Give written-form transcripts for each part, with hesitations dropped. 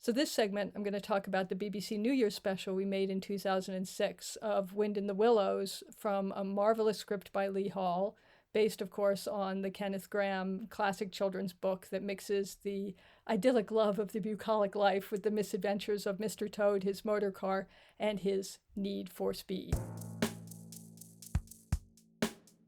So this segment, I'm going to talk about the BBC New Year special we made in 2006 of Wind in the Willows from a marvelous script by Lee Hall, based, of course, on the Kenneth Grahame classic children's book that mixes the idyllic love of the bucolic life with the misadventures of Mr. Toad, his motor car, and his need for speed.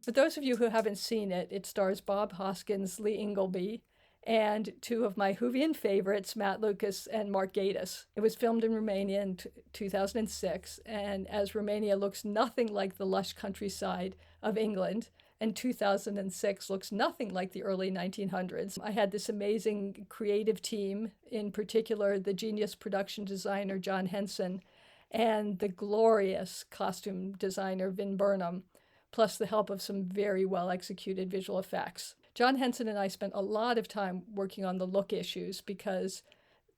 For those of you who haven't seen it, it stars Bob Hoskins, Lee Ingleby, and two of my Whovian favorites, Matt Lucas and Mark Gatiss. It was filmed in Romania in 2006, and as Romania looks nothing like the lush countryside of England, and 2006 looks nothing like the early 1900s, I had this amazing creative team, in particular the genius production designer John Henson and the glorious costume designer Vin Burnham, plus the help of some very well-executed visual effects. John Henson and I spent a lot of time working on the look issues because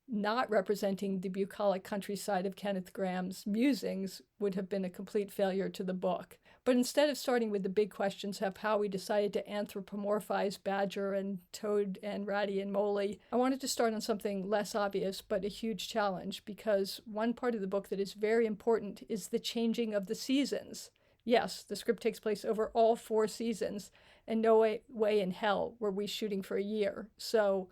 not representing the bucolic countryside of Kenneth Grahame's musings would have been a complete failure to the book. But instead of starting with the big questions of how we decided to anthropomorphize Badger and Toad and Ratty and Moley, I wanted to start on something less obvious but a huge challenge, because one part of the book that is very important is the changing of the seasons. Yes, the script takes place over all 4 seasons, and no way in hell were we shooting for a year. So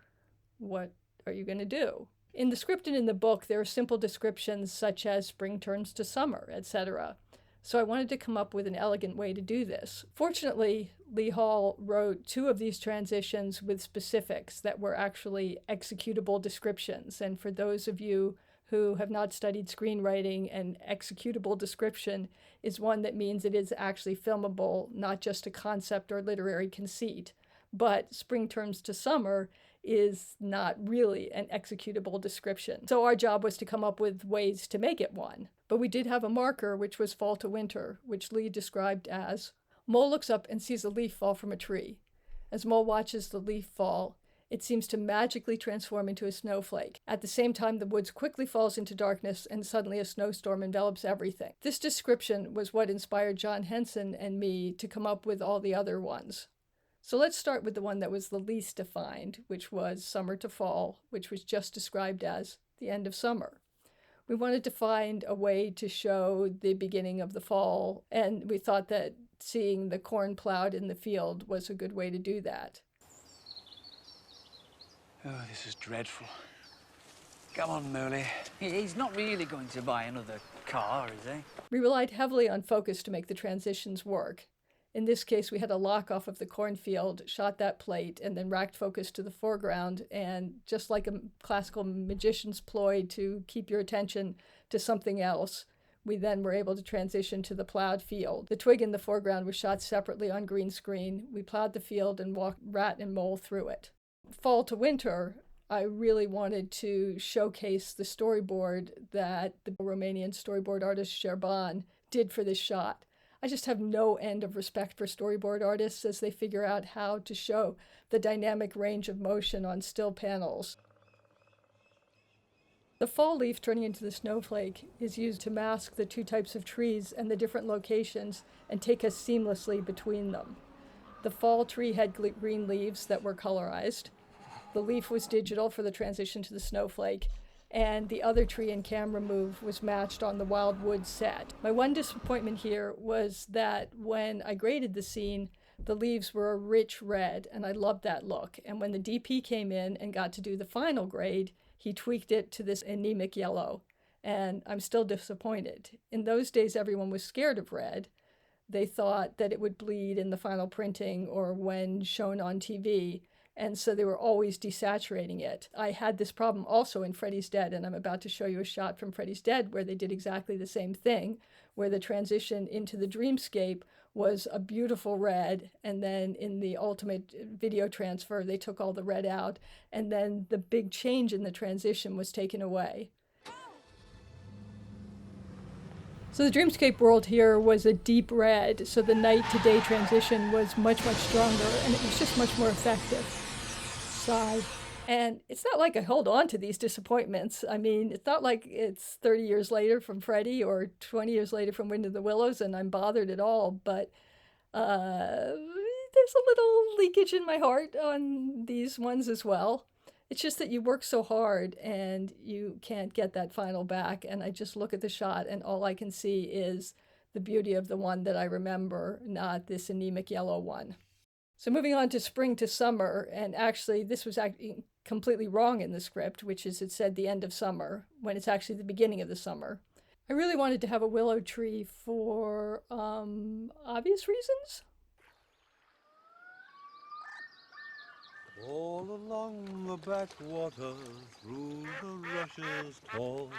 what are you going to do? In the script and in the book, there are simple descriptions such as spring turns to summer, etc. So I wanted to come up with an elegant way to do this. Fortunately, Lee Hall wrote 2 of these transitions with specifics that were actually executable descriptions. And for those of you who have not studied screenwriting, an executable description is one that means it is actually filmable, not just a concept or literary conceit. But spring turns to summer is not really an executable description. So our job was to come up with ways to make it one. But we did have a marker, which was fall to winter, which Lee described as, Mole looks up and sees a leaf fall from a tree. As Mole watches the leaf fall, it seems to magically transform into a snowflake. At the same time, the woods quickly falls into darkness and suddenly a snowstorm envelops everything. This description was what inspired John Henson and me to come up with all the other ones. So let's start with the one that was the least defined, which was summer to fall, which was just described as the end of summer. We wanted to find a way to show the beginning of the fall, and we thought that seeing the corn plowed in the field was a good way to do that. Oh, this is dreadful. Come on, Moley. He's not really going to buy another car, is he? We relied heavily on focus to make the transitions work. In this case, we had a lock off of the cornfield, shot that plate, and then racked focus to the foreground. And just like a classical magician's ploy to keep your attention to something else, we then were able to transition to the plowed field. The twig in the foreground was shot separately on green screen. We plowed the field and walked Rat and Mole through it. Fall to winter, I really wanted to showcase the storyboard that the Romanian storyboard artist Șerban did for this shot. I just have no end of respect for storyboard artists as they figure out how to show the dynamic range of motion on still panels. The fall leaf turning into the snowflake is used to mask the 2 types of trees and the different locations and take us seamlessly between them. The fall tree had green leaves that were colorized. The leaf was digital for the transition to the snowflake, and the other tree in camera move was matched on the Wildwood set. My one disappointment here was that when I graded the scene, the leaves were a rich red, and I loved that look. And when the DP came in and got to do the final grade, he tweaked it to this anemic yellow, and I'm still disappointed. In those days, everyone was scared of red. They thought that it would bleed in the final printing or when shown on TV, and so they were always desaturating it. I had this problem also in Freddy's Dead, and I'm about to show you a shot from Freddy's Dead where they did exactly the same thing, where the transition into the dreamscape was a beautiful red, and then in the ultimate video transfer, they took all the red out, and then the big change in the transition was taken away. So the dreamscape world here was a deep red, so the night to day transition was much, much stronger, and it was just much more effective. Sigh. And it's not like I hold on to these disappointments. I mean, it's not like it's 30 years later from Freddy or 20 years later from Wind in the Willows and I'm bothered at all, but there's a little leakage in my heart on these ones as well. It's just that you work so hard and you can't get that final back. And I just look at the shot and all I can see is the beauty of the one that I remember, not this anemic yellow one. So moving on to spring to summer, and actually this was completely wrong in the script, which is it said the end of summer when it's actually the beginning of the summer. I really wanted to have a willow tree for obvious reasons. All along the backwater, through the rushes tall,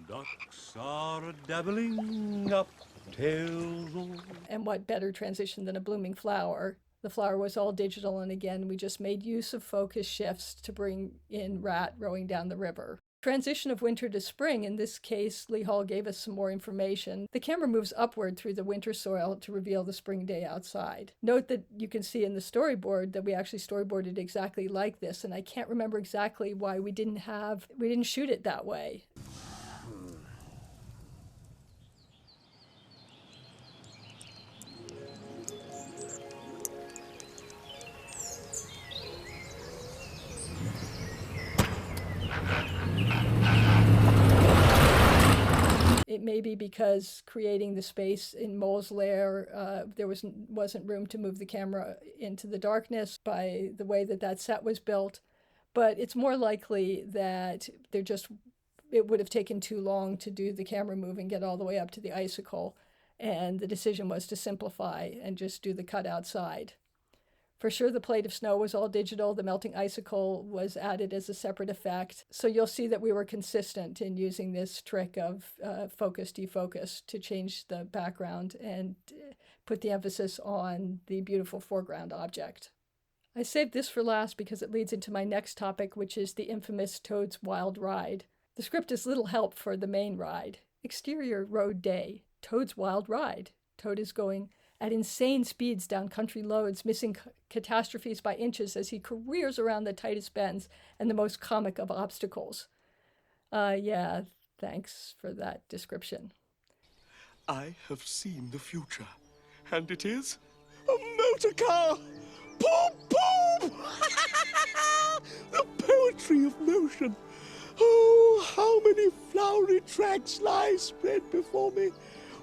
ducks are a-dabbling up, tails all. And what better transition than a blooming flower? The flower was all digital, and again, we just made use of focus shifts to bring in Rat rowing down the river. Transition of winter to spring, in this case, Lee Hall gave us some more information. The camera moves upward through the winter soil to reveal the spring day outside. Note that you can see in the storyboard that we actually storyboarded exactly like this, and I can't remember exactly why we didn't shoot it that way. It may be because creating the space in Mole's lair, there wasn't room to move the camera into the darkness by the way that set was built. But it's more likely that it would have taken too long to do the camera move and get all the way up to the icicle. And the decision was to simplify and just do the cut outside. For sure, the plate of snow was all digital. The melting icicle was added as a separate effect. So you'll see that we were consistent in using this trick of focus, defocus to change the background and put the emphasis on the beautiful foreground object. I saved this for last because it leads into my next topic, which is the infamous Toad's Wild Ride. The script is little help for the main ride. Exterior road day, Toad's Wild Ride. Toad is going at insane speeds down country loads, missing catastrophes by inches as he careers around the tightest bends and the most comic of obstacles. Yeah, thanks for that description. I have seen the future, and it is a motor car! Boom, boom! The poetry of motion. Oh, how many flowery tracks lie spread before me.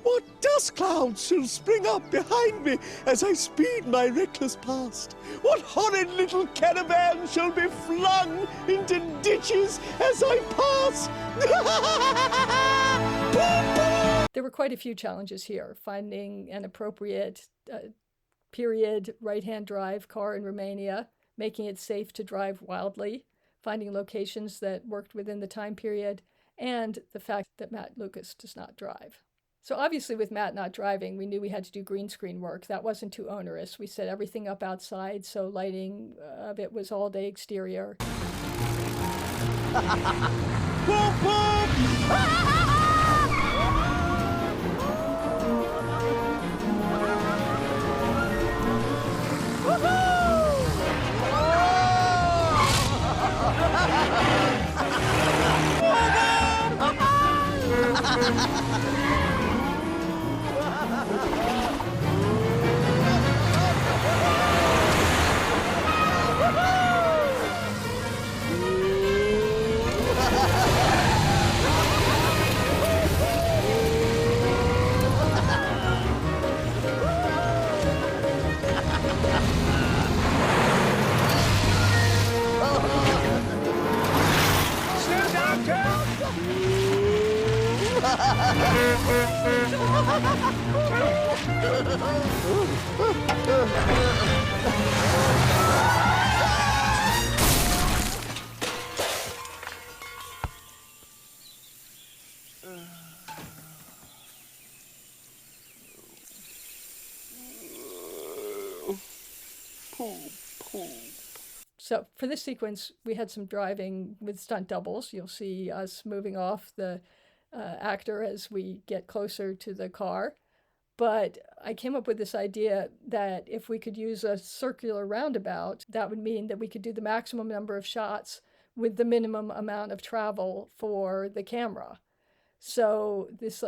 What dust clouds shall spring up behind me as I speed my reckless past? What horrid little caravan shall be flung into ditches as I pass? There were quite a few challenges here. Finding an appropriate period right-hand drive car in Romania, making it safe to drive wildly, finding locations that worked within the time period, and the fact that Matt Lucas does not drive. So obviously with Matt not driving, we knew we had to do green screen work. That wasn't too onerous. We set everything up outside, so lighting of it was all day exterior. So for this sequence, we had some driving with stunt doubles. You'll see us moving off the actor as we get closer to the car. But I came up with this idea that if we could use a circular roundabout, that would mean that we could do the maximum number of shots with the minimum amount of travel for the camera. So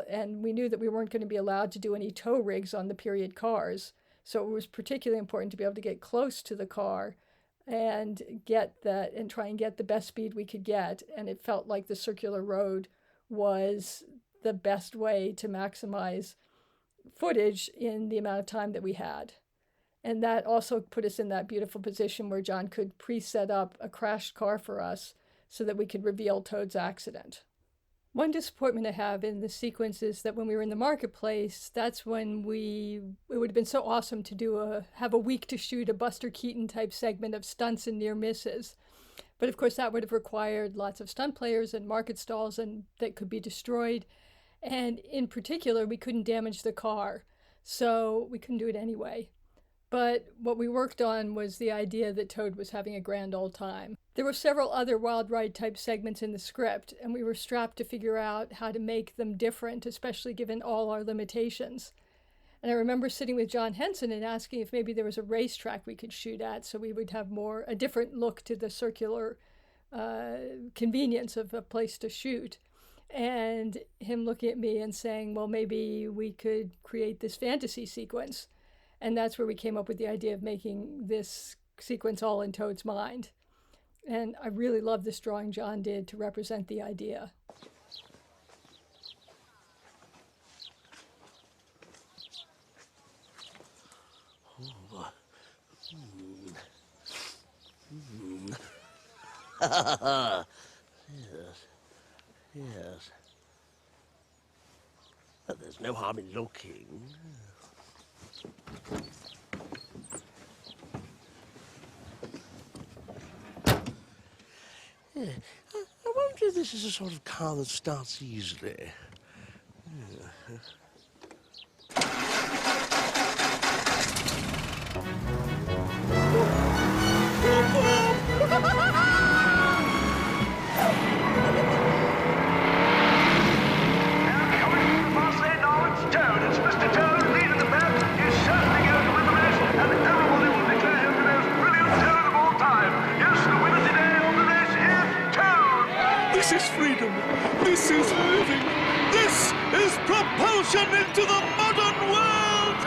and we knew that we weren't going to be allowed to do any tow rigs on the period cars. So it was particularly important to be able to get close to the car and get that and try and get the best speed we could get. And it felt like the circular road was the best way to maximize footage in the amount of time that we had. And that also put us in that beautiful position where John could pre-set up a crashed car for us so that we could reveal Toad's accident. One disappointment I have in the sequence is that when we were in the marketplace, that's when it would have been so awesome to have a week to shoot a Buster Keaton type segment of stunts and near misses. But of course that would have required lots of stunt players and market stalls and that could be destroyed. And in particular, we couldn't damage the car, so we couldn't do it anyway. But what we worked on was the idea that Toad was having a grand old time. There were several other Wild Ride type segments in the script, and we were strapped to figure out how to make them different, especially given all our limitations. And I remember sitting with John Henson and asking if maybe there was a racetrack we could shoot at so we would have a different look to the circular convenience of a place to shoot. And him looking at me and saying, well, maybe we could create this fantasy sequence. And that's where we came up with the idea of making this sequence all in Toad's mind. And I really love this drawing John did to represent the idea. Yes. But there's no harm in looking. Yeah. I wonder if this is a sort of car that starts easily. Yeah. This is freedom. This is living. This is propulsion into the modern world.